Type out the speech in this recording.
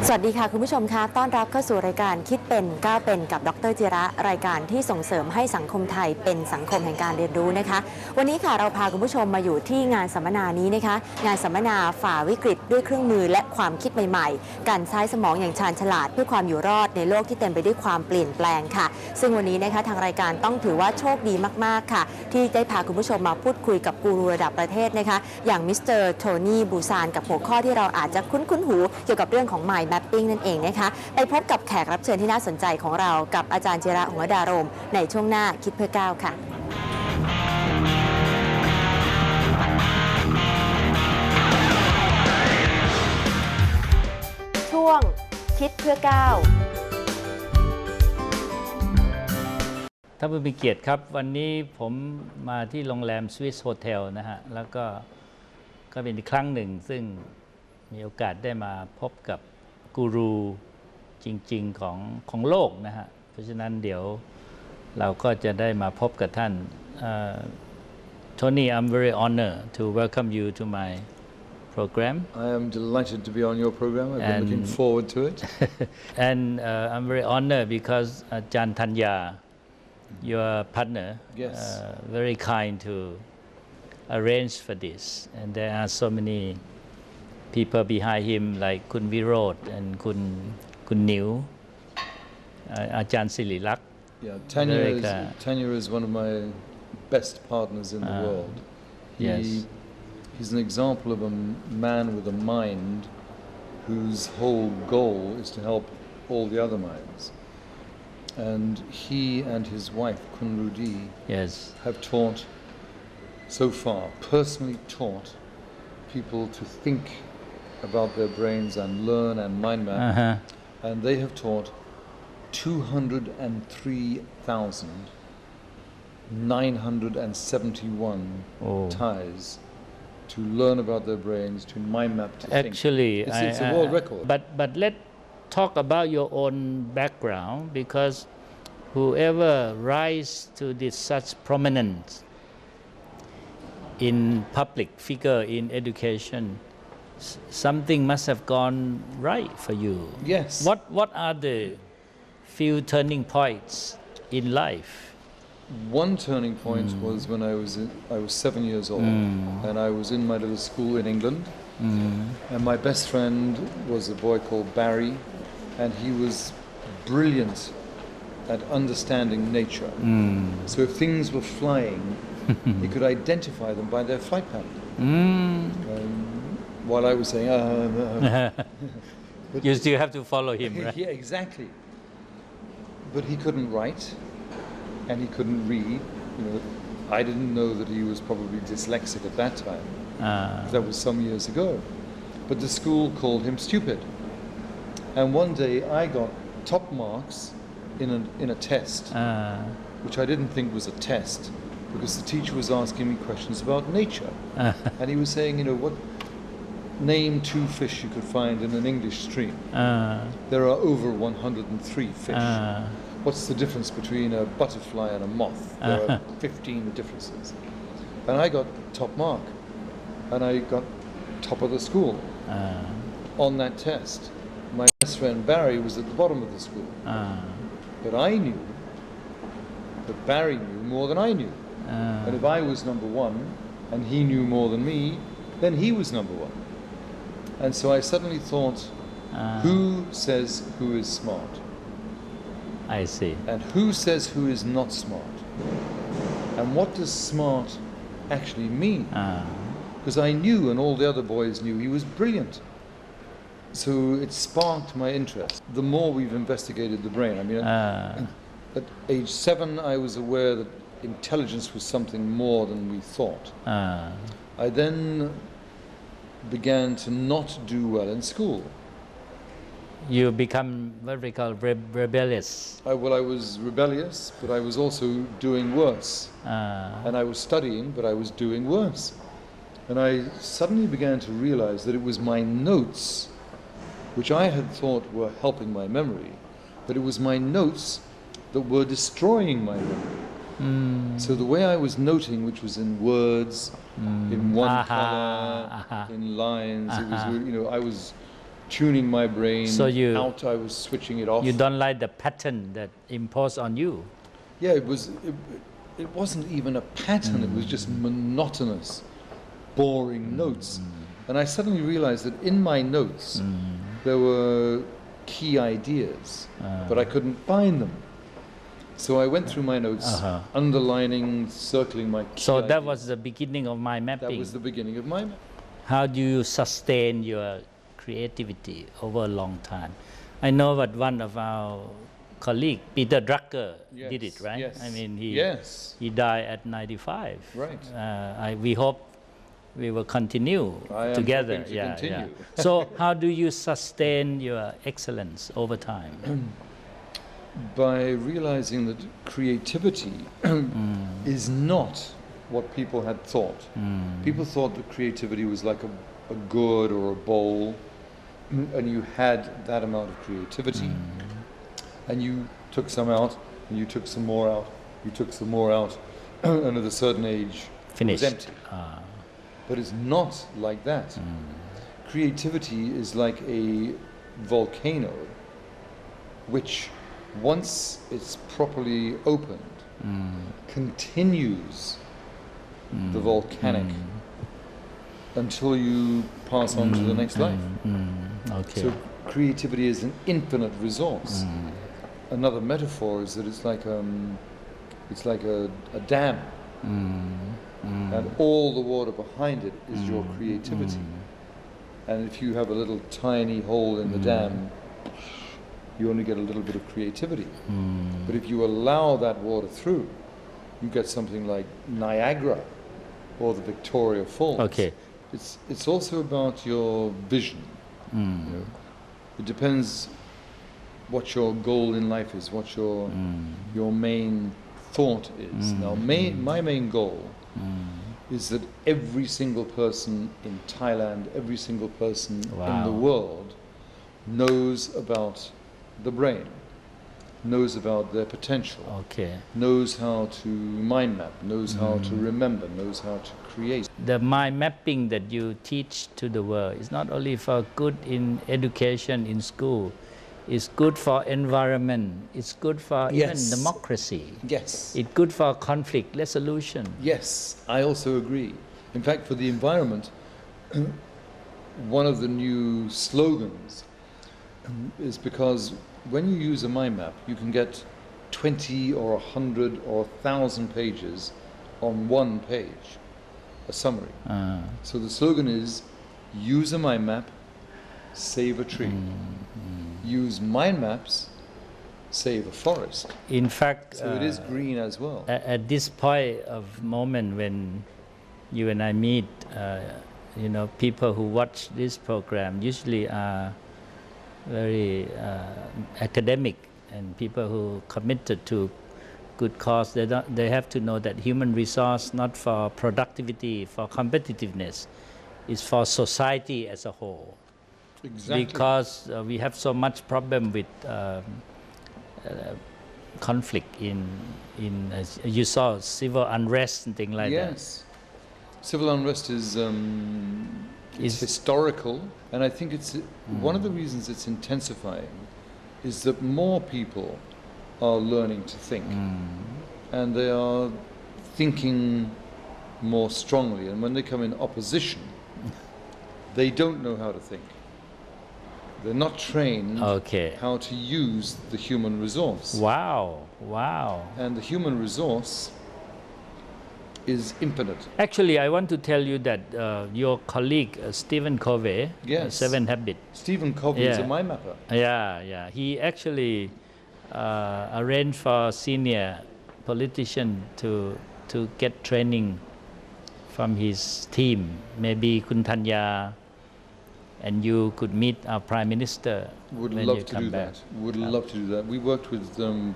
สวัสดีค่ะคุณผู้ชมคะต้อนรับเข้าสู่รายการคิดเป็นก้าวเป็นกับดร.จิระรายการที่ส่งเสริมให้สังคมไทยเป็นสังคมแห่งการเรียนรู้นะคะวันนี้ค่ะเราพาคุณผู้ชมมาอยู่ที่งานสัมมนานี้นะคะงานสัมมนาฝ่าวิกฤตด้วยเครื่องมือและความคิดใหม่ๆการใช้สมองอย่างชาญฉลาดเพื่อความอยู่รอดในโลกที่เต็มไปด้วยความเปลี่ยนแปลงค่ะซึ่งวันนี้นะคะทางรายการต้องถือว่าโชคดีมากๆค่ะที่ได้พาคุณผู้ชมมาพูดคุยกับกูรูระดับประเทศนะคะอย่างมิสเตอร์โทนี่บูซานกับหัวข้อที่เราอาจจะคุ้นหูเกี่ยวกับเรื่องของ MindMapping นั่นเองนะคะไปพบกับแขกรับเชิญที่น่าสนใจของเรากับอาจารย์จิระ หัวดารมในช่วงหน้าคิดเพื่อก้าวค่ะช่วงคิดเพื่อก้าวท่านผู้มีเกียรติครับวันนี้ผมมาที่โรงแรมสวิสโฮเทลนะฮะแล้วก็เป็นอีกครั้งหนึ่งซึ่งมีโอกาสได้มาพบกับกูรูจริงๆของโลกนะฮะเพราะฉะนั้นเดี๋ยวเราก็จะได้มาพบกับท่านTony, I'm very honored to welcome you to my program. I am delighted to be on your program. I've been looking forward to it. And I'm very honored because Jan Tanya, your partner, yes. Very kind to arrange for this. And there are so many people behind him like Kun Virod and Kun Niu, Ajahn Sirilakkh. Yeah, Tanya is one of my best partners in the world. He's an example of a man with a mind whose whole goal is to help all the other minds. And he and his wife, Kun Rudi, have taught, so far, personally taught people to think about their brains and learn and mind map. And they have taught 203,971 Thais to learn about their brains, to mind map, to think. Actually, it's a world record. But let's talk about your own background because whoever rise to this such prominence in public figure in education, something must have gone right for you. Yes. What are the few turning points in life? One turning point was when I was 7 years old, and I was in my little school in England, and my best friend was a boy called Barry, and he was brilliant at understanding nature. So if things were flying, he could identify them by their flight pattern. While I was saying, you still have to follow him, right? Yeah, exactly. But he couldn't write, and he couldn't read. You know, I didn't know that he was probably dyslexic at that time. That was some years ago. But the school called him stupid. And one day I got top marks in a test, which I didn't think was a test, because the teacher was asking me questions about nature. And he was saying, you know, name 2 fish you could find in an English stream. There are over 103 fish. What's the difference between a butterfly and a moth? There are 15 differences. And I got top mark. And I got top of the school on that test. My best friend Barry was at the bottom of the school. But I knew that Barry knew more than I knew. And if I was number 1 and he knew more than me, then he was number 1. And so I suddenly thought, who says who is smart? I see. And who says who is not smart? And what does smart actually mean? Because I knew, and all the other boys knew, he was brilliant. So it sparked my interest. The more we've investigated the brain, I mean, at age 7, I was aware that intelligence was something more than we thought. I then began to not do well in school. You become what we call rebellious. I was rebellious, but I was also doing worse. And I was studying, but I was doing worse. And I suddenly began to realize that it was my notes which I had thought were helping my memory, but it was my notes that were destroying my memory. So the way I was noting, which was in words, in one color, in lines, it was, I was tuning my brain out, I was switching it off. You don't like the pattern that imposed on you. Yeah, it wasn't even a pattern, it was just monotonous, boring notes. And I suddenly realized that in my notes there were key ideas, but I couldn't find them. So I went through my notes, underlining, circling my key So that ideas. was the beginning of mind mapping. That was the beginning of my map. How do you sustain your creativity over a long time? I know that one of our colleague, Peter Drucker, did it, right? Yes. I mean, he died at 95. Right. We hope we will continue I am together. hoping to continue. So how do you sustain your excellence over time? By realizing that creativity is not what people had thought. People thought that creativity was like a gourd or a bowl, and you had that amount of creativity, and you took some out, and you took some more out, you took some more out, and at a certain age, Finished. it was empty. But it's not like that. Creativity is like a volcano, which once it's properly opened, continues the volcanic until you pass on to the next life. Okay. So creativity is an infinite resource. Another metaphor is that it's like a dam, and all the water behind it is your creativity. And if you have a little tiny hole in the dam, you only get a little bit of creativity. But if you allow that water through, you get something like Niagara or the Victoria Falls. Okay. It's also about your vision. It depends what your goal in life is, what your main thought is. Now, my main goal is that every single person in Thailand, every single person in the world knows about the brain, knows about their potential, knows how to mind map, knows how to remember, knows how to create. The mind mapping that you teach to the world is not only for good in education in school, it's good for environment, it's good for even democracy. Yes. It's good for conflict resolution. Yes, I also agree. In fact, for the environment, one of the new slogans is because when you use a mind map, you can get 20 or 100 or 1,000 pages on one page, a summary. So the slogan is, use a mind map, save a tree. Use mind maps, save a forest. In fact, so it is green as well. At this point of moment when you and I meet, people who watch this program usually are very academic and people who committed to good cause. They have to know that human resource not for productivity, for competitiveness, is for society as a whole. Exactly. Because we have so much problem with conflict in you saw civil unrest and things like that. Yes, civil unrest is historical, and I think it's one of the reasons it's intensifying is that more people are learning to think, and they are thinking more strongly. And when they come in opposition, they don't know how to think. They're not trained how to use the human resource. Wow. And the human resource is infinite. Actually, I want to tell you that your colleague, Stephen Covey, 7 Habits. Stephen Covey is a mind mapper. Yeah. He actually arranged for senior politician to get training from his team. Maybe Kuntanya and you could meet our Prime Minister. Would love to do that. Would love to do that. We worked with